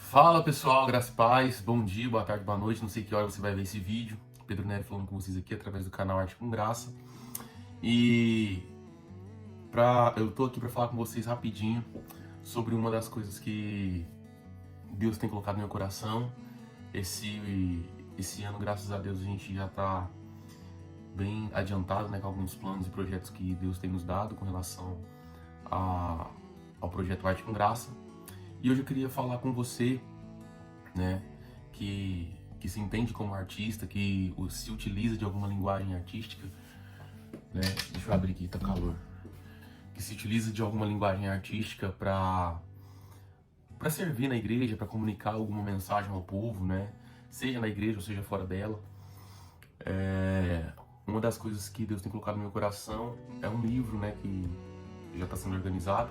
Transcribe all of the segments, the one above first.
Fala pessoal, graça e paz, bom dia, boa tarde, boa noite, não sei que hora você vai ver esse vídeo. Pedro Nery falando com vocês aqui através do canal Arte com Graça. E eu tô aqui para falar com vocês rapidinho sobre uma das coisas que Deus tem colocado no meu coração. Esse ano, graças a Deus, a gente já tá bem adiantado, né, com alguns planos e projetos que Deus tem nos dado com relação ao projeto Arte com Graça. E hoje eu queria falar com você, né, que se entende como artista, que se utiliza de alguma linguagem artística, né? Deixa eu abrir aqui, tá calor. Que se utiliza de alguma linguagem artística para servir na igreja, para comunicar alguma mensagem ao povo, né? Seja na igreja ou seja fora dela. Uma das coisas que Deus tem colocado no meu coração é um livro, né, que já está sendo organizado.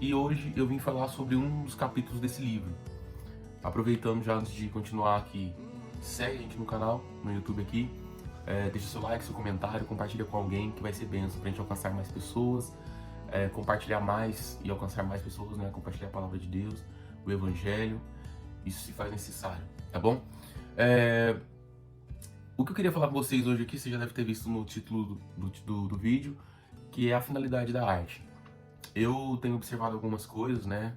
E hoje eu vim falar sobre um dos capítulos desse livro. Aproveitando já antes de continuar aqui, segue a gente no canal, no YouTube aqui, deixa seu like, seu comentário, compartilha com alguém que vai ser bênção pra gente alcançar mais pessoas, compartilhar mais e alcançar mais pessoas, né? Compartilhar a palavra de Deus, o Evangelho, isso se faz necessário, tá bom? O que eu queria falar com vocês hoje aqui, você já deve ter visto no título do vídeo, que é a finalidade da arte. Eu tenho observado algumas coisas, né?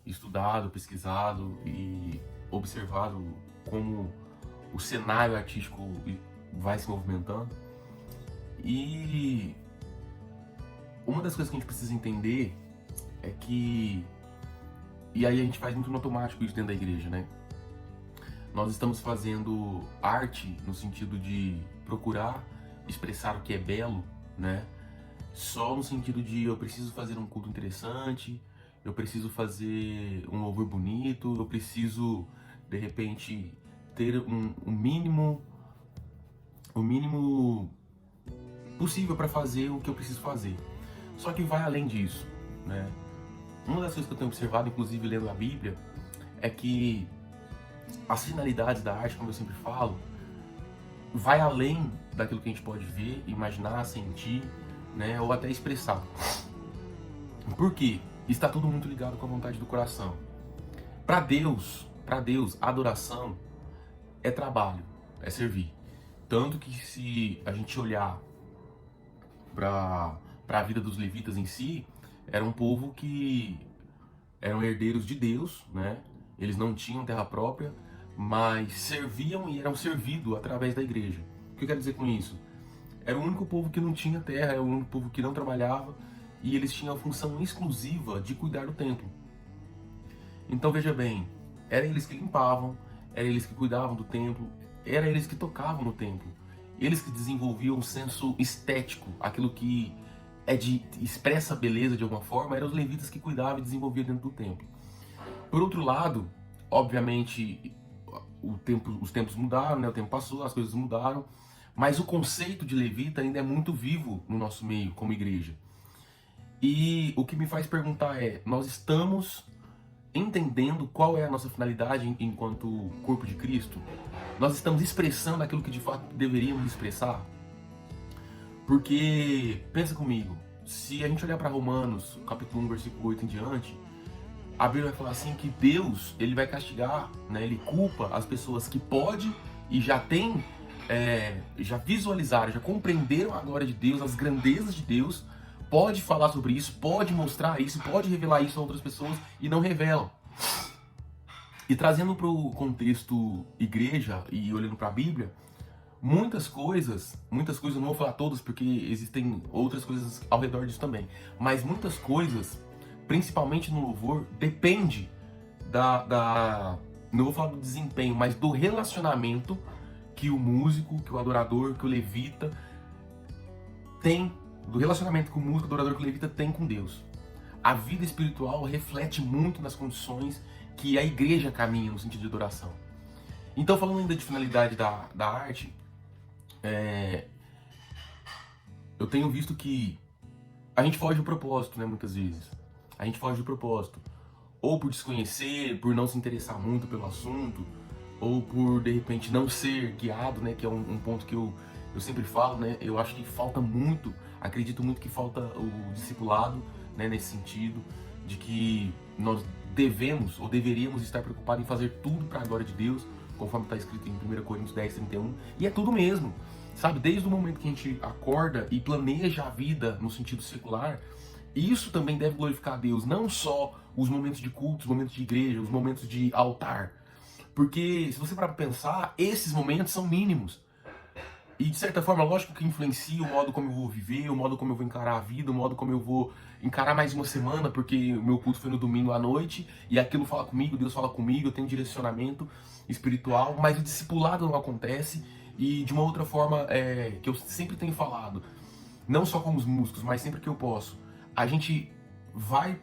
Estudado, pesquisado e observado como o cenário artístico vai se movimentando. E uma das coisas que a gente precisa entender é que, e aí a gente faz muito no automático isso dentro da igreja, né? Nós estamos fazendo arte no sentido de procurar expressar o que é belo, né? Só no sentido de eu preciso fazer um culto interessante, eu preciso fazer um louvor bonito, eu preciso, de repente, ter o mínimo possível para fazer o que eu preciso fazer. Só que vai além disso, né? Uma das coisas que eu tenho observado, inclusive lendo a Bíblia, é que as finalidades da arte, como eu sempre falo, vai além daquilo que a gente pode ver, imaginar, sentir, né, ou até expressar. Por quê? Está tudo muito ligado com a vontade do coração. Para Deus, a adoração é trabalho, é servir. Tanto que se a gente olhar para a vida dos levitas em si, era um povo que eram herdeiros de Deus, né? Eles não tinham terra própria, mas serviam e eram servidos através da igreja. O que eu quero dizer com isso? Era o único povo que não tinha terra, era o único povo que não trabalhava, e eles tinham a função exclusiva de cuidar do templo. Então veja bem, eram eles que limpavam, eram eles que cuidavam do templo, eram eles que tocavam no templo, eles que desenvolviam um senso estético, aquilo que expressa beleza de alguma forma, eram os levitas que cuidavam e desenvolviam dentro do templo. Por outro lado, obviamente, os tempos mudaram, né? O tempo passou, as coisas mudaram, mas o conceito de levita ainda é muito vivo no nosso meio, como igreja. E o que me faz perguntar é, nós estamos entendendo qual é a nossa finalidade enquanto corpo de Cristo? Nós estamos expressando aquilo que de fato deveríamos expressar? Porque, pensa comigo, se a gente olhar para Romanos, capítulo 1, versículo 8 em diante, a Bíblia vai falar assim que Deus, ele vai castigar, né? Ele culpa as pessoas que podem e já têm, já visualizaram, já compreenderam a glória de Deus, as grandezas de Deus, pode falar sobre isso, pode mostrar isso, pode revelar isso a outras pessoas e não revelam. E trazendo para o contexto igreja e olhando para a Bíblia, muitas coisas, eu não vou falar todas porque existem outras coisas ao redor disso também, mas muitas coisas, principalmente no louvor, depende não vou falar do desempenho, mas do relacionamento que o músico, que o adorador, que o levita tem, do relacionamento que o músico, o adorador, que o levita tem com Deus. A vida espiritual reflete muito nas condições que a igreja caminha no sentido de adoração. Então, falando ainda de finalidade da arte, eu tenho visto que a gente foge do propósito, né, muitas vezes. A gente foge do propósito. Ou por desconhecer, por não se interessar muito pelo assunto, ou por, de repente, não ser guiado, né, que é um ponto que eu sempre falo, né, eu acho que falta muito, acredito muito que falta o discipulado, né, nesse sentido, de que nós devemos ou deveríamos estar preocupados em fazer tudo para a glória de Deus, conforme está escrito em 1 Coríntios 10:31, e é tudo mesmo, sabe? Desde o momento que a gente acorda e planeja a vida no sentido secular, isso também deve glorificar a Deus, não só os momentos de culto, os momentos de igreja, os momentos de altar, porque se você parar para pensar, esses momentos são mínimos. E de certa forma, lógico que influencia o modo como eu vou viver, o modo como eu vou encarar a vida, o modo como eu vou encarar mais uma semana, porque o meu culto foi no domingo à noite, e aquilo fala comigo, Deus fala comigo, eu tenho direcionamento espiritual, mas o discipulado não acontece, e de uma outra forma, que eu sempre tenho falado, não só com os músicos, mas sempre que eu posso, a gente vai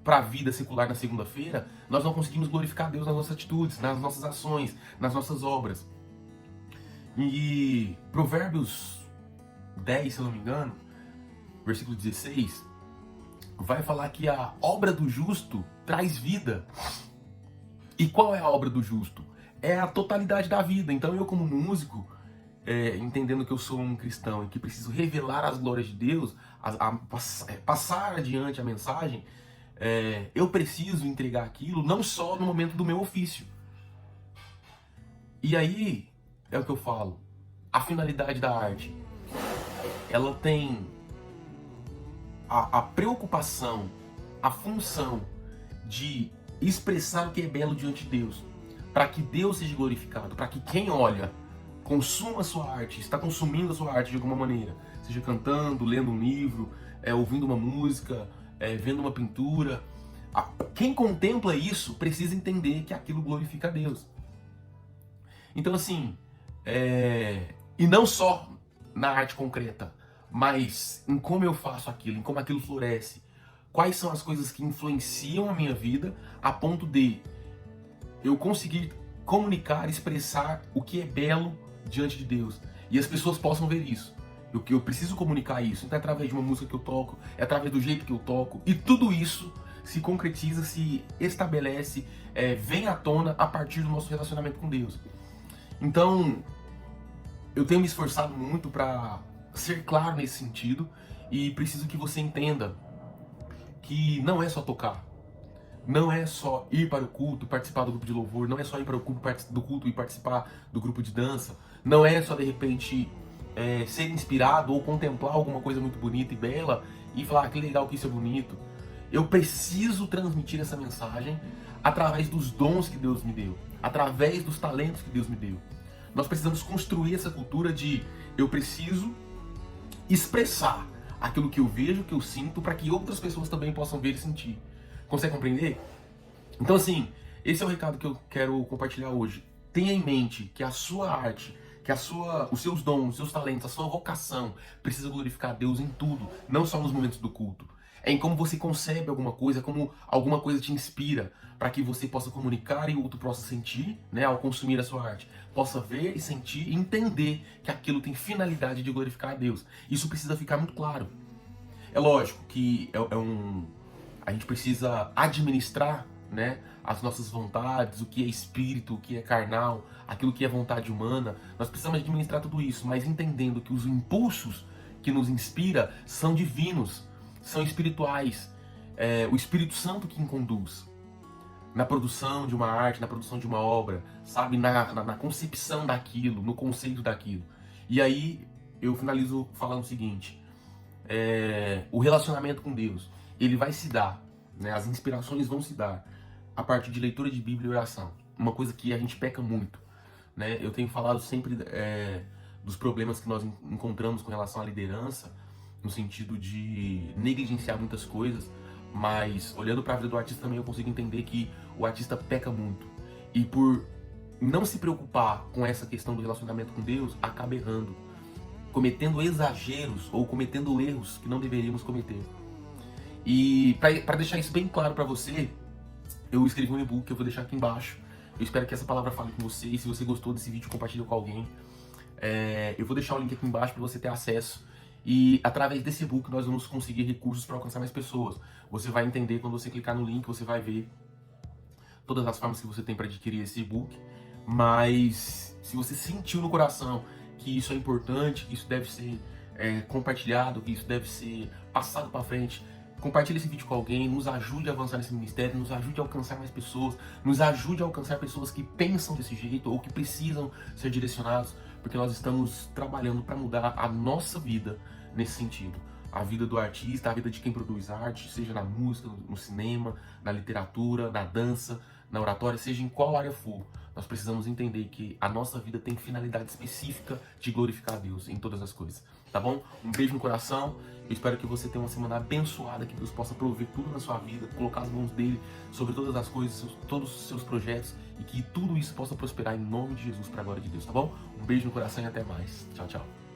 para a vida secular na segunda-feira, nós não conseguimos glorificar Deus nas nossas atitudes, nas nossas ações, nas nossas obras. E Provérbios 10, se eu não me engano, versículo 16, vai falar que a obra do justo traz vida. E qual é a obra do justo? É a totalidade da vida. Então eu, como músico, entendendo que eu sou um cristão e que preciso revelar as glórias de Deus, passar adiante a mensagem, eu preciso entregar aquilo não só no momento do meu ofício. E aí é o que eu falo, a finalidade da arte, ela tem a preocupação, a função de expressar o que é belo diante de Deus, para que Deus seja glorificado, para que quem olha consuma a sua arte, está consumindo a sua arte de alguma maneira, seja cantando, lendo um livro, ouvindo uma música, vendo uma pintura. Quem contempla isso precisa entender que aquilo glorifica a Deus. Então assim, e não só na arte concreta, mas em como eu faço aquilo, em como aquilo floresce. Quais são as coisas que influenciam a minha vida a ponto de eu conseguir comunicar, expressar o que é belo diante de Deus. E as pessoas possam ver isso. Eu preciso comunicar isso. Então é através de uma música que eu toco, é através do jeito que eu toco. E tudo isso se concretiza, se estabelece, vem à tona a partir do nosso relacionamento com Deus. Então, eu tenho me esforçado muito para ser claro nesse sentido e preciso que você entenda que não é só tocar, não é só ir para o culto, participar do grupo de louvor, não é só ir para o culto e participar do grupo de dança, não é só de repente ser inspirado ou contemplar alguma coisa muito bonita e bela e falar que legal que isso é bonito. Eu preciso transmitir essa mensagem através dos dons que Deus me deu, através dos talentos que Deus me deu. Nós precisamos construir essa cultura de eu preciso expressar aquilo que eu vejo, que eu sinto, para que outras pessoas também possam ver e sentir. Consegue compreender? Então assim, esse é o recado que eu quero compartilhar hoje. Tenha em mente que a sua arte, que os seus dons, os seus talentos, a sua vocação precisa glorificar a Deus em tudo, não só nos momentos do culto. É em como você concebe alguma coisa, como alguma coisa te inspira, para que você possa comunicar e o outro possa sentir, né, ao consumir a sua arte. Possa ver e sentir e entender que aquilo tem finalidade de glorificar a Deus. Isso precisa ficar muito claro. É lógico que a gente precisa administrar, né, as nossas vontades, o que é espírito, o que é carnal, aquilo que é vontade humana. Nós precisamos administrar tudo isso, mas entendendo que os impulsos que nos inspira são divinos, são espirituais. O Espírito Santo que conduz na produção de uma arte, na produção de uma obra, sabe, na concepção daquilo, no conceito daquilo. E aí eu finalizo falando o seguinte, o relacionamento com Deus, ele vai se dar, né, as inspirações vão se dar a partir de leitura de Bíblia e oração. Uma coisa que a gente peca muito, né? Eu tenho falado sempre dos problemas que nós encontramos com relação à liderança, no sentido de negligenciar muitas coisas, mas olhando para a vida do artista também eu consigo entender que o artista peca muito. E por não se preocupar com essa questão do relacionamento com Deus, acaba errando, cometendo exageros ou cometendo erros que não deveríamos cometer. E para deixar isso bem claro para você, eu escrevi um e-book que eu vou deixar aqui embaixo. Eu espero que essa palavra fale com você, e se você gostou desse vídeo, compartilhe com alguém. Eu vou deixar o link aqui embaixo para você ter acesso. E através desse e-book nós vamos conseguir recursos para alcançar mais pessoas. Você vai entender quando você clicar no link, você vai ver todas as formas que você tem para adquirir esse e-book. Mas se você sentiu no coração que isso é importante, que isso deve ser compartilhado, que isso deve ser passado para frente, Compartilhe esse vídeo com alguém, nos ajude a avançar nesse ministério, nos ajude a alcançar mais pessoas, nos ajude a alcançar pessoas que pensam desse jeito ou que precisam ser direcionados, porque nós estamos trabalhando para mudar a nossa vida nesse sentido. A vida do artista, a vida de quem produz arte, seja na música, no cinema, na literatura, na dança, na oratória, seja em qual área for. Nós precisamos entender que a nossa vida tem finalidade específica de glorificar a Deus em todas as coisas, tá bom? Um beijo no coração, eu espero que você tenha uma semana abençoada, que Deus possa prover tudo na sua vida, colocar as mãos dele sobre todas as coisas, todos os seus projetos, e que tudo isso possa prosperar em nome de Jesus, para a glória de Deus, tá bom? Um beijo no coração e até mais. Tchau, tchau.